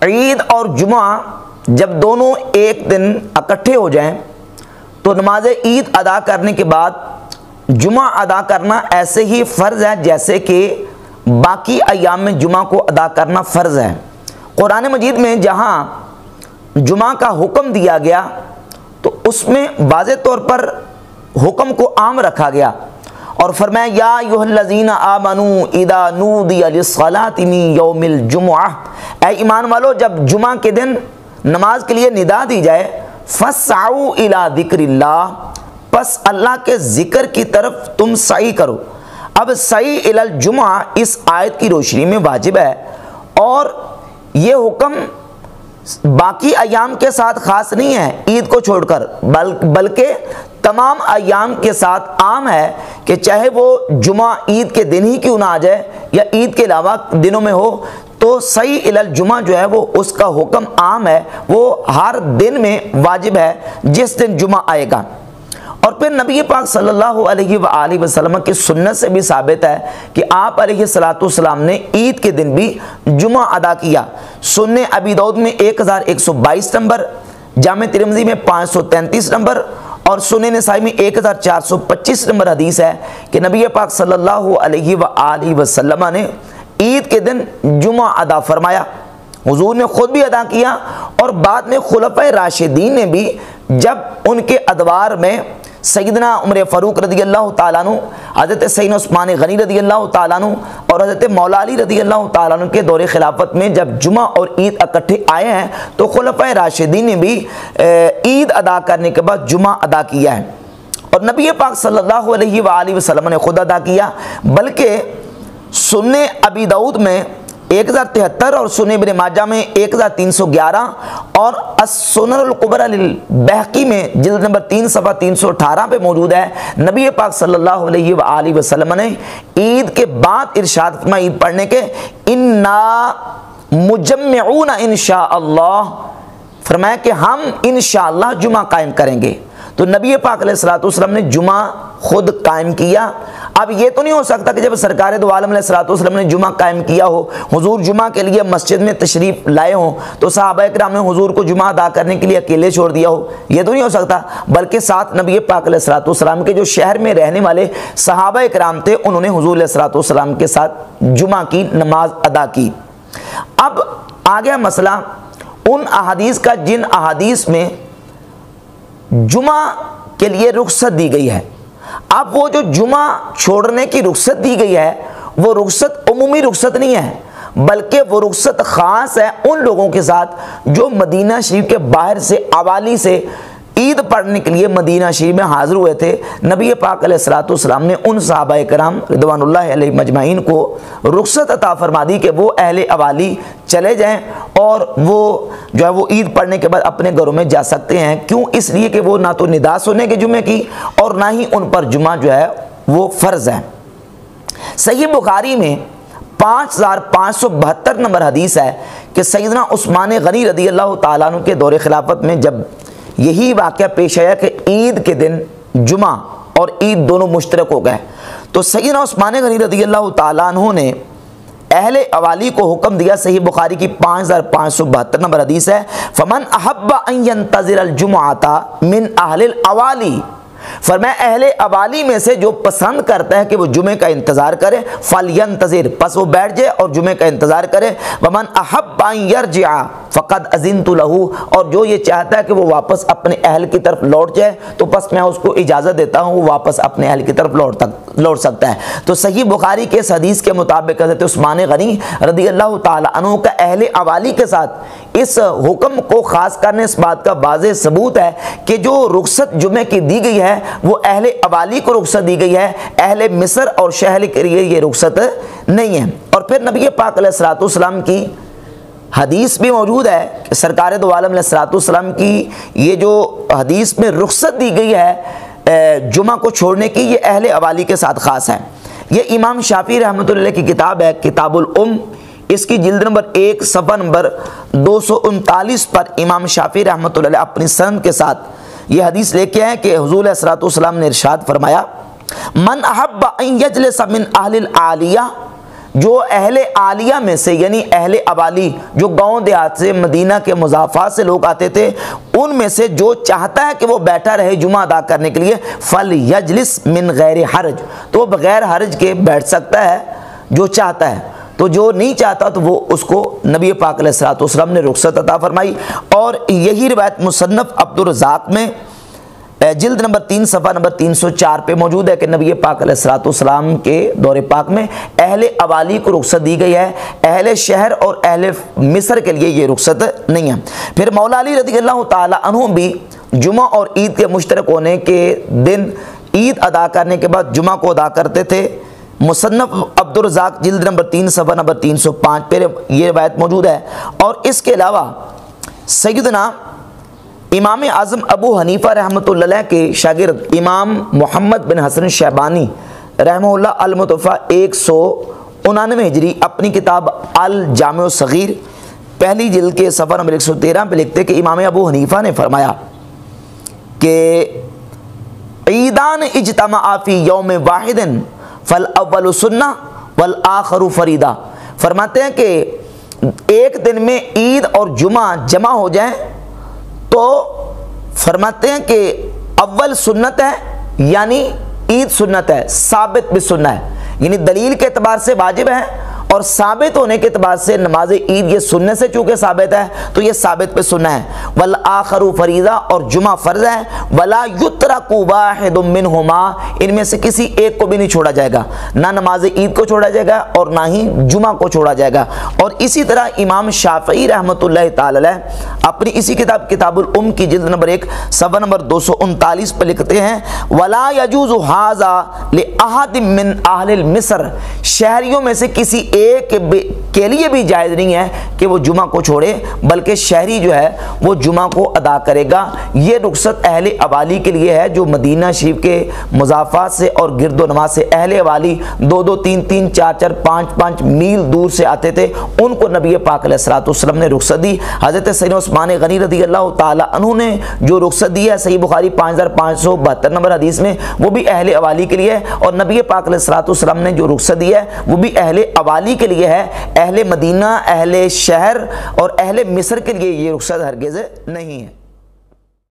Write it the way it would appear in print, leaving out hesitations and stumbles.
ईद और जुमा जब दोनों एक दिन इकट्ठे हो जाएं तो नमाज ईद अदा करने के बाद जुमा अदा करना ऐसे ही फ़र्ज़ है जैसे कि बाकी अय्याम में जुमा को अदा करना फ़र्ज़ है। कुरान मजीद में जहाँ जुमा का हुक्म दिया गया तो उसमें वाज़े तौर पर हुक्म को आम रखा गया और फरमाया या अय्युहल्लज़ीना आमनू इदा नूदिया लिस्सलाति मिन यौमिल जुमुअह, ऐ ईमान वालो जब जुमा के दिन नमाज के लिए निदा दी जाए फस्साउ इला ज़िक्रिल्लाह, बस अल्लाह के ज़िक्र की तरफ तुम सई करो। अब सई इलल जुमा इस आयत की रोशनी में वाजिब है और ये हुक्म बाकी अय्याम के साथ ख़ास नहीं है ईद को छोड़कर, बल्कि तमाम अय्याम के साथ आम है कि चाहे वो जुमा ईद के दिन ही क्यों ना आ जाए या ईद के अलावा दिनों में हो, तो सही इलल जुमा जो है वो उसका हुक्म आम है, वो हर दिन में वाजिब है जिस दिन जुमा आएगा। और फिर नबी पाक सल्लल्लाहु अलैहि वसल्लम की सुन्नत से भी साबित है कि आप अलैहिस्सलाम ने ईद के दिन भी जुमा अदा किया। सुन्ने अबी दाऊद में 1122 नंबर, जामे तिरमिज़ी में 533 नंबर और सुन्ने नसाई में 1425 नंबर हदीस है कि नबी पाक सल्लल्लाहु अलैहि वसल्लम ने ईद के दिन जुमा अदा फरमाया। हुजूर ने खुद भी अदा किया और बाद में खुलफाए राशिदीन ने भी, जब उनके अदवार में सैयदना उमर फ़ारूक रदी अल्लाह ताला अन्हु, हज़रत सैयदना उस्मान गनी रदी अल्लाह ताला अन्हु और हज़रत मौला अली रदी अल्लाह ताला अन्हु के दौरे खिलाफत में जब जुमा और ईद इकट्ठे आए हैं तो खुलफाए राशिदीन ने भी ईद अदा करने के बाद जुमा अदा किया है और नबी पाक सल्लल्लाहु अलैहि वसल्लम ने खुद अदा किया। बल्कि सुन्ने अबी दाऊद में 1073 और सुन्ने इब्न माजा में 1311 और अस-सुननुल कुबरा लिल बैहकी में जिल्द नंबर 3 सफ़ा 318 पे मौजूद है। नबी पाक सल्लल्लाहु अलैहि वसल्लम ने ईद के बाद इरशाद फरमाया, ईद पढ़ने के, इन्ना मुजम्मिऊना इंशाअल्लाह, फरमाया कि हम इंशाअल्लाह जुमा कायम करेंगे। तो नबी पाक अलैहिस्सलाम ने जुमा खुद कायम किया। अब ये तो नहीं हो सकता कि जब सरकार दो आलम अलैहिस्सलाम ने जुमा कायम किया हो, हुजूर जुमा के लिए मस्जिद में तशरीफ लाए हों, तो सहाबा इकराम ने हुजूर को जुमा अदा करने के लिए अकेले छोड़ दिया हो, ये तो नहीं हो सकता। बल्कि साथ नबी पाक अलैहिस्सलाम के जो शहर में रहने वाले सहाबा इकराम थे, उन्होंने हुजूर अलैहिस्सलाम के साथ जुमा की नमाज अदा की। अब आ गया मसला उन अहादीस का जिन अहादीस में जुमा के लिए रुख्सत दी गई है। अब वो जो जुमा छोड़ने की रुख्सत दी गई है वो रुख्सत उमूमी रुख्सत नहीं है, बल्कि वो रुख्सत ख़ास है उन लोगों के साथ जो मदीना शरीफ के बाहर से अवाली से ईद पढ़ने के लिए मदीना शरीफ में हाज़िर हुए थे। नबी पाक अलैहिस्सलाम ने उन सहाबाए किराम रिदवानुल्लाहि अलैहिम मजमाइन को रुख्सत अता फरमा दी कि वो अहले अवाली चले जाएं और वो जो है वो ईद पढ़ने के बाद अपने घरों में जा सकते हैं। क्यों? इसलिए कि वो ना तो निदा सुनने के जुमे की और ना ही उन पर जुमा जो है वो फ़र्ज़ है। सही बुखारी में 5572 नंबर हदीस है कि सैयदना उस्मान गनी रदी अल्लाह ताला अन्हु के दौरे खिलाफत में जब यही वाक़या पेश आया कि ईद के दिन जुमा और ईद दोनों मुश्तरक हो गए, तो सैयदना उस्मान गनी रदी अल्लाह ताला अन्हु ने अहले अवाली को हुक्म दिया। सही बुखारी की 5572 नंबर हदीस है, फमन अहब्बा अन यंतज़िरल जुमुअता मिन अहलिल अवाली, फरमाया अहले अवाली में से जो पसंद करता है कि वो जुमे का इंतज़ार करे, फलयंतज़िर, बस वो बैठ जाए और जुमे का इंतज़ार करे। वमन अहब्बा अन यरजिअ फ़क़द अज़िनतु लहू, और जो ये चाहता है कि वो वापस अपने अहल की तरफ लौट जाए तो बस मैं उसको इजाज़त देता हूँ, वो वापस अपने अहल की तरफ लौट सकता है। तो सही बुखारी के इस हदीस के मुताबिक हज़रत उस्मान गनी रदी अल्लाह ताला अन्हु का अहले अवाली के साथ इस हुक्म को ख़ास करने इस बात का वाज़ेह सबूत है कि जो रुख्सत जुमे की दी गई है वो अहले अवाली को रुख्सत दी गई है, अहले मिस्र और शहर के लिए ये रुख्सत नहीं है। और फिर नबी पाक अलैहिस्सलाम की हदीस भी मौजूद है कि सरकार दो आलम अलैहिस्सलाम की ये जो हदीस में रुख्सत दी गई है जुमा को छोड़ने की, ये अहले अवाली के साथ ख़ास है। ये इमाम शाफी रहमतुल्लाह की किताब है किताबुल उम, इसकी जिल्द नंबर 1 सफ़ा नंबर 239 पर इमाम शाफी रहमतुल्लाह अपनी सनद के साथ ये हदीस लेके आए कि हुज़ूर अलैहिस्सलाम ने इरशाद फरमाया, मन अहब्बा अन यजलिस मिन अहलिल आलिया, जो अहले आलिया में से यानी अहले अवाली जो गांव देहात से मदीना के मुज़ाफ़ात से लोग आते थे, उनमें से जो चाहता है कि वो बैठा रहे जुमा अदा करने के लिए, फल यजलिस मिन गैर हरज, तो बग़ैर हरज के बैठ सकता है जो चाहता है। तो जो नहीं चाहता तो वो उसको नबी पाक अलैहिस्सलातु वस्सलाम ने रुख्सत अता फरमाई। और यही रिवायत मुसन्नफ़ अब्दुर रज़्ज़ाक़ में जिल्द नंबर 3 सफ़ा नंबर 304 पे मौजूद है कि नबी पाक अलैहिस्सलातु वस्सलाम के दौरे पाक में अहले अवाली को रुख्सत दी गई है, अहले शहर और अहले मिस्र के लिए ये रुख्सत नहीं है। फिर मौला अली रज़ियल्लाहु ताला अन्हु भी जुमा और ईद के मुश्तरक होने के दिन ईद अदा करने के बाद जुमा को अदा करते थे। मुसन्नफ़ अब्दुर रज़्ज़ाक़ जिल्द नंबर 3 सफ़ा नंबर 305 पे ये रिवायत मौजूद है। और इसके अलावा सैयदना इमाम आज़म अबू हनीफ़ा रहमतुल्लाह अलैह के शागिर्द इमाम मोहम्मद बिन हसन शैबानी रहमहुल्लाह अल-मुतवफ़ा 199 हिजरी अपनी किताब अल जामे सग़ीर पहली जिल्द के सफ़ा नंबर 113 पे लिखते कि इमाम अबू हनीफ़ा ने फरमाया कि ईदान इज्तमा फ़ी यौम वाहिदिन फल अव्वलु सुन्ना वल आखिरु फरीदा। फरमाते हैं कि एक दिन में ईद और जुमा जमा हो जाएं तो फरमाते हैं कि अव्वल सुन्नत है यानी ईद सुन्नत है, साबित भी सुन्ना है, यानी दलील के एतबार से वाजिब है और साबित होने के एतबार से नमाज ईद ये सुन्ने से चूँकि साबित है तो ये साबित पे सुन्ना है। वल आखिरु फरीदा, और जुमा फ़र्ज़ है। वला युतरकु वाहिदुम मिनहुमा, इनमें से किसी एक को भी नहीं छोड़ा जाएगा, ना नमाज ईद को छोड़ा जाएगा और ना ही जुमा को छोड़ा जाएगा। और इसी तरह इमाम शाफ़ई रहमतुल्लाह ताला अलैह अपनी इसी किताब किताबुल उम की जिल्द नंबर 1 सफ़ा नंबर 239 पर लिखते हैं वला यजूज़ु हाज़ा लिअहदिम मिन अहलिल मिस्र, शहरियों में से किसी एक के लिए भी जायज़ नहीं है कि वो जुमा को छोड़े, बल्कि शहरी जो है वो जुमा को अदा करेगा। ये रुख्सत अहले अवाली के लिए है जो मदीना शरीफ के मुज़ाफ़ात से और गिरदो नमाज से अहले अवाली 2-2, 3-3, 4-4, 5-5 मील दूर से आते थे, उनको नबी पाक अलैहिस्सलातु वस्सलाम ने रुख्सत दी। हज़रत सैयदना उस्मान गनी रज़ियल्लाहु ताला अन्हु ने जो रुख्सत दी है सही बुखारी 5572 नंबर हदीस में, वो भी अहले अवाली के लिए है। और नबी पाक अलैहिस्सलातु वस्सलाम ने जो रुख्सत दी है वो भी अहले अवाली के लिए है, अहले मदीना, अहले शहर और अहले मिस्र के लिए ये रुख्सत हरगिज़ नहीं है।